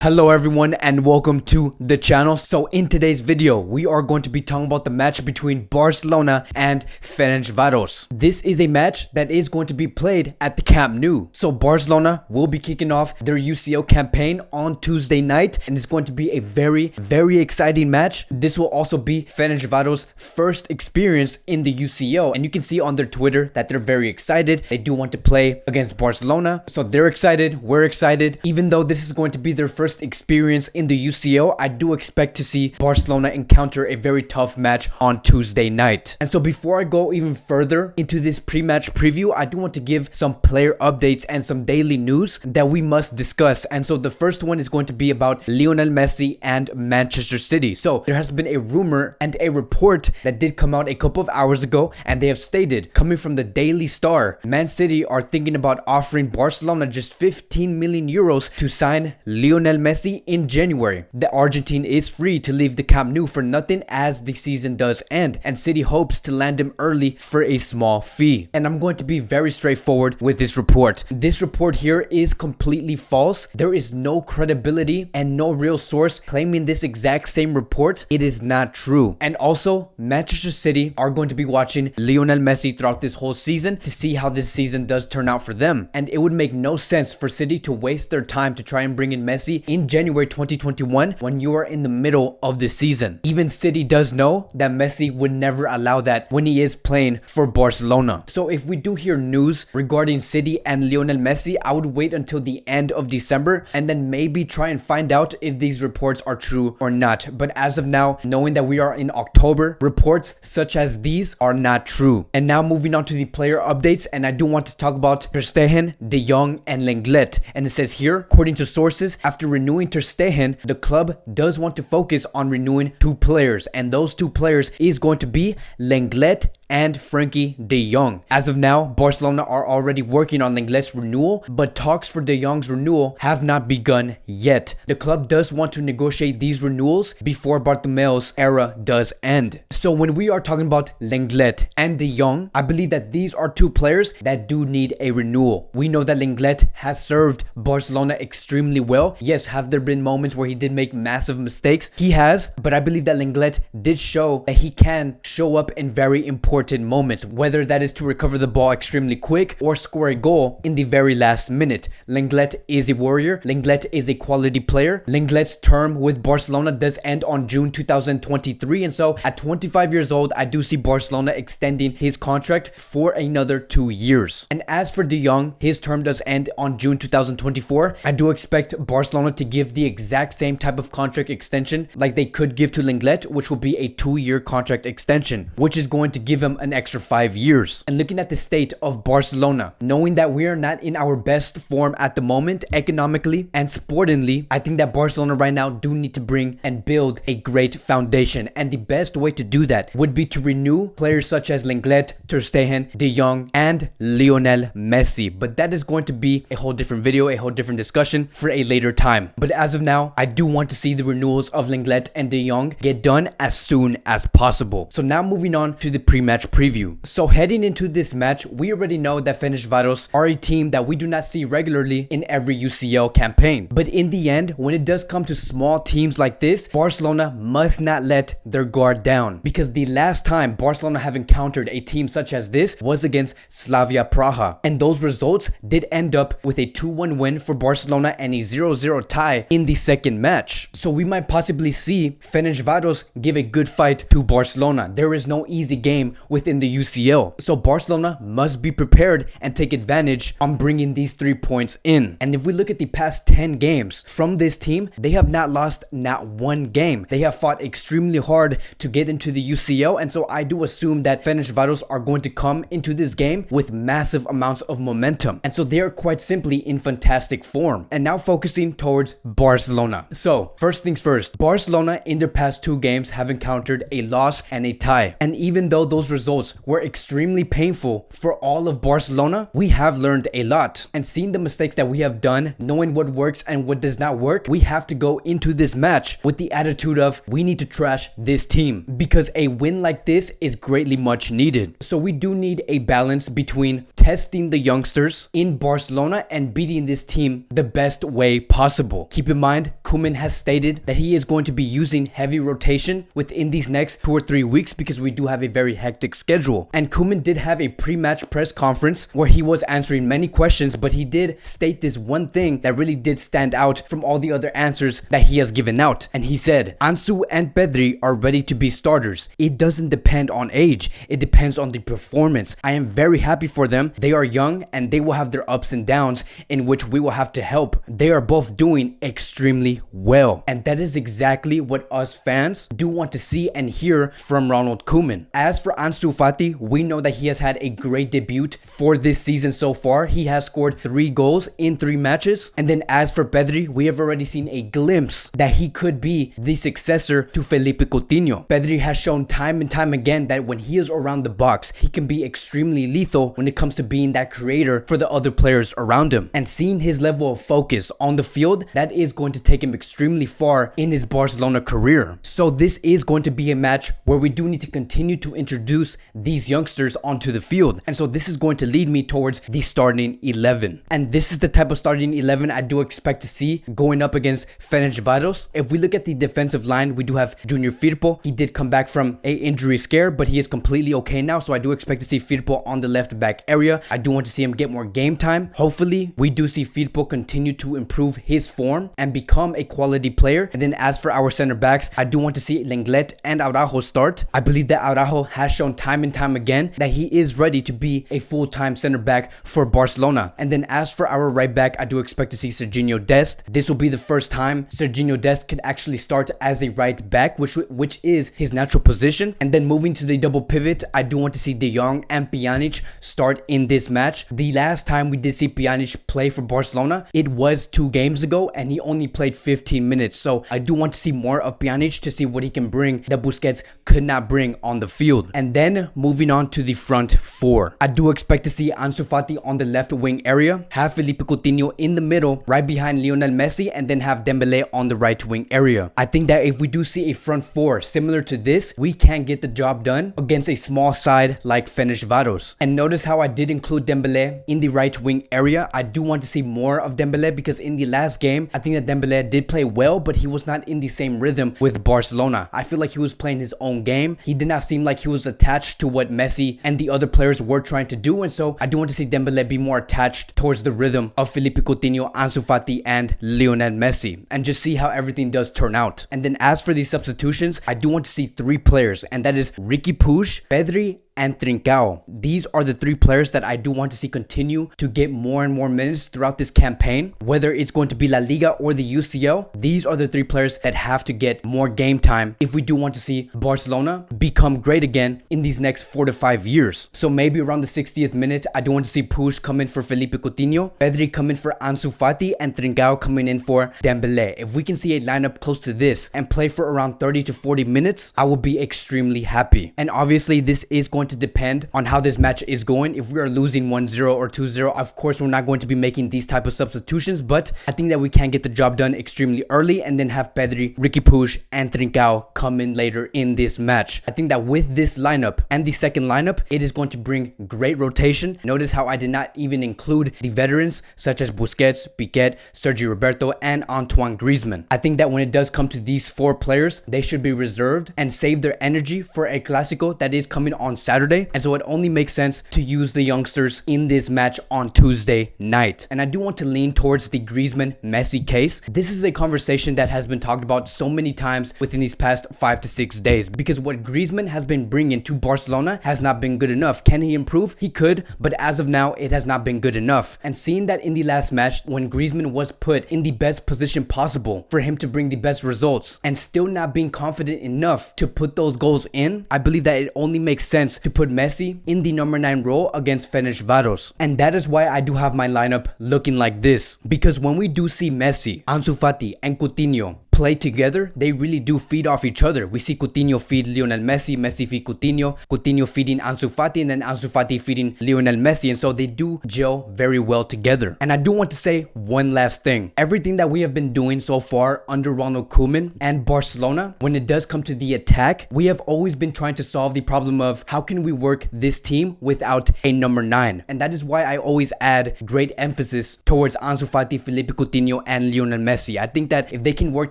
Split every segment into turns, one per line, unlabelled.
Hello everyone and welcome to the channel. So in today's video, we are going to be talking about the match between Barcelona and Ferencvaros. This is a match that is going to be played at the Camp Nou. So Barcelona will be kicking off their UCL campaign on Tuesday night, and it's going to be a very exciting match. This will also be Ferencvaros' first experience in the UCL, and you can see on their Twitter that they're very excited. They do want to play against Barcelona, so they're excited, we're excited. Even though this is going to be their first experience in the UCL, I do expect to see Barcelona encounter a very tough match on Tuesday night. And so before I go even further into this pre-match preview, I do want to give some player updates and some daily news that we must discuss. And so the first one is going to be about Lionel Messi and Manchester City. So there has been a rumor and a report that did come out a couple of hours ago, and they have stated, coming from the Daily Star, Man City are thinking about offering Barcelona just 15 million euros to sign Lionel Messi in January. The Argentine is free to leave the Camp Nou for nothing as the season does end, and City hopes to land him early for a small fee. And I'm going to be very straightforward with this report. This report here is completely false. There is no credibility and no real source claiming this exact same report. It is not true. And also, Manchester City are going to be watching Lionel Messi throughout this whole season to see how this season does turn out for them. And it would make no sense for City to waste their time to try and bring in Messi in January 2021 when you are in the middle of the season. Even City does know that Messi would never allow that when he is playing for Barcelona. So if we do hear news regarding City and Lionel Messi, I would wait until the end of December and then maybe try and find out if these reports are true or not. But as of now, knowing that we are in October, reports such as these are not true. And now moving on to the player updates, and I do want to talk about Ter Stegen, De Jong, and Lenglet. And it says here, according to sources, after renewing Ter Stegen, the club does want to focus on renewing two players, and those two players is going to be Lenglet and Frenkie de Jong. As of now, Barcelona are already working on Lenglet's renewal, but talks for de Jong's renewal have not begun yet. The club does want to negotiate these renewals before Bartomeu's era does end. So when we are talking about Lenglet and de Jong, I believe that these are two players that do need a renewal. We know that Lenglet has served Barcelona extremely well. Yes, have there been moments where he did make massive mistakes? He has, but I believe that Lenglet did show that he can show up in very important moments, whether that is to recover the ball extremely quick or score a goal in the very last minute. Lenglet is a warrior. Lenglet is a quality player. Lenglet's term with Barcelona does end on June 2023, and so at 25 years old, I do see Barcelona extending his contract for another 2 years. And as for de Jong, his term does end on June 2024. I do expect Barcelona to give the exact same type of contract extension like they could give to Lenglet, which will be a 2-year contract extension, which is going to give him an extra 5 years. And looking at the state of Barcelona, knowing that we are not in our best form at the moment economically and sportingly, I think that Barcelona right now do need to bring and build a great foundation, and the best way to do that would be to renew players such as Lenglet, Ter Stegen, De Jong, and Lionel Messi. But that is going to be a whole different video, a whole different discussion for a later time. But as of now, I do want to see the renewals of Lenglet and De Jong get done as soon as possible. So now moving on to the pre-match preview. So heading into this match, we already know that Ferencvaros are a team that we do not see regularly in every UCL campaign. But in the end, when it does come to small teams like this, Barcelona must not let their guard down, because the last time Barcelona have encountered a team such as this was against Slavia Praha, and those results did end up with a 2-1 win for Barcelona and a 0-0 tie in the second match. So we might possibly see Ferencvaros give a good fight to Barcelona. There is no easy game within the UCL. So Barcelona must be prepared and take advantage on bringing these 3 points in. And if we look at the past 10 games from this team, they have not lost not one game. They have fought extremely hard to get into the UCL, and so I do assume that Ferencvaros are going to come into this game with massive amounts of momentum. And so they are quite simply in fantastic form. And now focusing towards Barcelona. So first things first, Barcelona in their past 2 games have encountered a loss and a tie. And even though those results results were extremely painful for all of Barcelona, we have learned a lot. And seeing the mistakes that we have done, knowing what works and what does not work, we have to go into this match with the attitude of we need to trash this team, because a win like this is greatly much needed. So we do need a balance between testing the youngsters in Barcelona and beating this team the best way possible. Keep in mind, Koeman has stated that he is going to be using heavy rotation within these next 2 or 3 weeks because we do have a very hectic schedule. And Koeman did have a pre-match press conference where he was answering many questions, but he did state this one thing that really did stand out from all the other answers that he has given out. And he said, Ansu and Pedri are ready to be starters. It doesn't depend on age. It depends on the performance. I am very happy for them. They are young and they will have their ups and downs in which we will have to help. They are both doing extremely well. And that is exactly what us fans do want to see and hear from Ronald Koeman. As for Ansu Fati, we know that he has had a great debut for this season so far. He has scored 3 goals in 3 matches. And then as for Pedri, we have already seen a glimpse that he could be the successor to Felipe Coutinho. Pedri has shown time and time again that when he is around the box, he can be extremely lethal when it comes to being that creator for the other players around him. And seeing his level of focus on the field, that is going to take him extremely far in his Barcelona career. So this is going to be a match where we do need to continue to introduce these youngsters onto the field. And so this is going to lead me towards the starting 11. And this is the type of starting 11 I do expect to see going up against Ferencvaros. If we look at the defensive line, we do have Junior Firpo. He did come back from a injury scare, but he is completely okay now. So I do expect to see Firpo on the left back area. I do want to see him get more game time. Hopefully, we do see Firpo continue to improve his form and become a quality player. And then as for our center backs, I do want to see Lenglet and Araujo start. I believe that Araujo has shown time and time again that he is ready to be a full-time center back for Barcelona. And then as for our right back, I do expect to see Sergino Dest. This will be the first time Sergino Dest could actually start as a right back, which is his natural position. And then moving to the double pivot, I do want to see De Jong and Pjanic start in this match. The last time we did see Pjanic play for Barcelona, it was 2 games ago and he only played 15 minutes. So I do want to see more of Pjanic to see what he can bring that Busquets could not bring on the field. And then moving on to the front 4, I do expect to see Ansu Fati on the left wing area, have Felipe Coutinho in the middle right behind Lionel Messi, and then have Dembele on the right wing area. I think that if we do see a front 4 similar to this, we can get the job done against a small side like Ferencvaros. And notice how I did include Dembele in the right wing area. I do want to see more of Dembele because in the last game, I think that Dembele did play well, but he was not in the same rhythm with Barcelona. I feel like he was playing his own game. He did not seem like he was attached to what Messi and the other players were trying to do. And so I do want to see Dembele be more attached towards the rhythm of Felipe Coutinho, Ansu Fati, and Lionel Messi, and just see how everything does turn out. And then as for these substitutions, I do want to see 3 players, and that is Riqui Puig, Pedri, and Trincao. These are the 3 players that I do want to see continue to get more and more minutes throughout this campaign, whether it's going to be La Liga or the UCL. These are the 3 players that have to get more game time if we do want to see Barcelona become great again in these next 4 to 5 years. So maybe around the 60th minute, I do want to see Puig come in for Felipe Coutinho, Pedri come in for Ansu Fati, and Trincao coming in for Dembele. If we can see a lineup close to this and play for around 30 to 40 minutes, I will be extremely happy. And obviously this is going to depend on how this match is going. If we are losing 1-0 or 2-0, of course we're not going to be making these type of substitutions, but I think that we can get the job done extremely early and then have Pedri, Riqui Puig, and Trincao come in later in this match. I think that with this lineup and the second lineup, it is going to bring great rotation. Notice how I did not even include the veterans such as Busquets, Piqué, Sergio Roberto, and Antoine Griezmann. I think that when it does come to these 4 players, they should be reserved and save their energy for a Clásico that is coming on Saturday, and so it only makes sense to use the youngsters in this match on Tuesday night. And I do want to lean towards the Griezmann-Messi case. This is a conversation that has been talked about so many times within these past 5 to 6 days, because what Griezmann has been bringing to Barcelona has not been good enough. Can he improve? He could, but as of now, it has not been good enough. And seeing that in the last match, when Griezmann was put in the best position possible for him to bring the best results and still not being confident enough to put those goals in, I believe that it only makes sense to put Messi in the number 9 role against Ferencvaros. And that is why I do have my lineup looking like this, because when we do see Messi, Ansu Fati, and Coutinho play together, they really do feed off each other. We see Coutinho feed Lionel Messi, Messi feed Coutinho, Coutinho feeding Ansu Fati, and then Ansu Fati feeding Lionel Messi, and so they do gel very well together. And I do want to say one last thing. Everything that we have been doing so far under Ronald Koeman and Barcelona, when it does come to the attack, we have always been trying to solve the problem of how can we work this team without a number 9. And that is why I always add great emphasis towards Ansu Fati, Felipe Coutinho, and Lionel Messi. I think that if they can work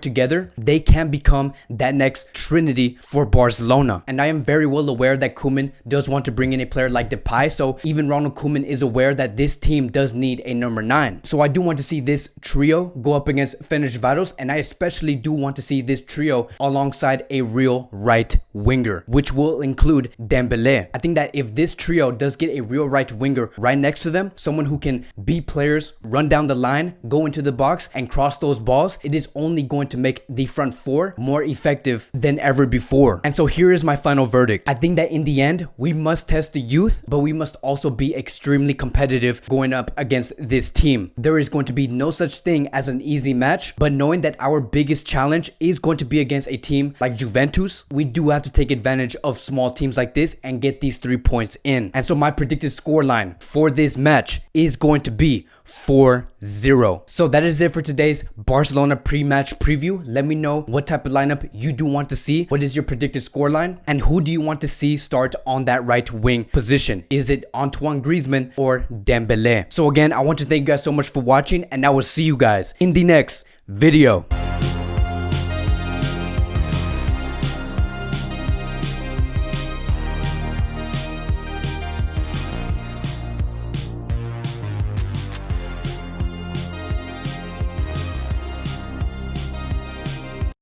together, they can become that next trinity for Barcelona. And I am very well aware that Koeman does want to bring in a player like Depay, so even Ronald Koeman is aware that this team does need a number 9. So I do want to see this trio go up against Ferencvaros, and I especially do want to see this trio alongside a real right winger, which will include Dembele. I think that if this trio does get a real right winger right next to them, someone who can beat players, run down the line, go into the box, and cross those balls, it is only going to make the front four more effective than ever before. And so here is my final verdict. I think that in the end, we must test the youth, but we must also be extremely competitive going up against this team. There is going to be no such thing as an easy match, but knowing that our biggest challenge is going to be against a team like Juventus, we do have to take advantage of small teams like this and get these 3 points in. And so my predicted scoreline for this match is going to be 4-0. So that is it for today's Barcelona pre-match preview. Let me know what type of lineup you do want to see. What is your predicted scoreline? And who do you want to see start on that right wing position? Is it Antoine Griezmann or Dembele? So again, I want to thank you guys so much for watching, and I will see you guys in the next video.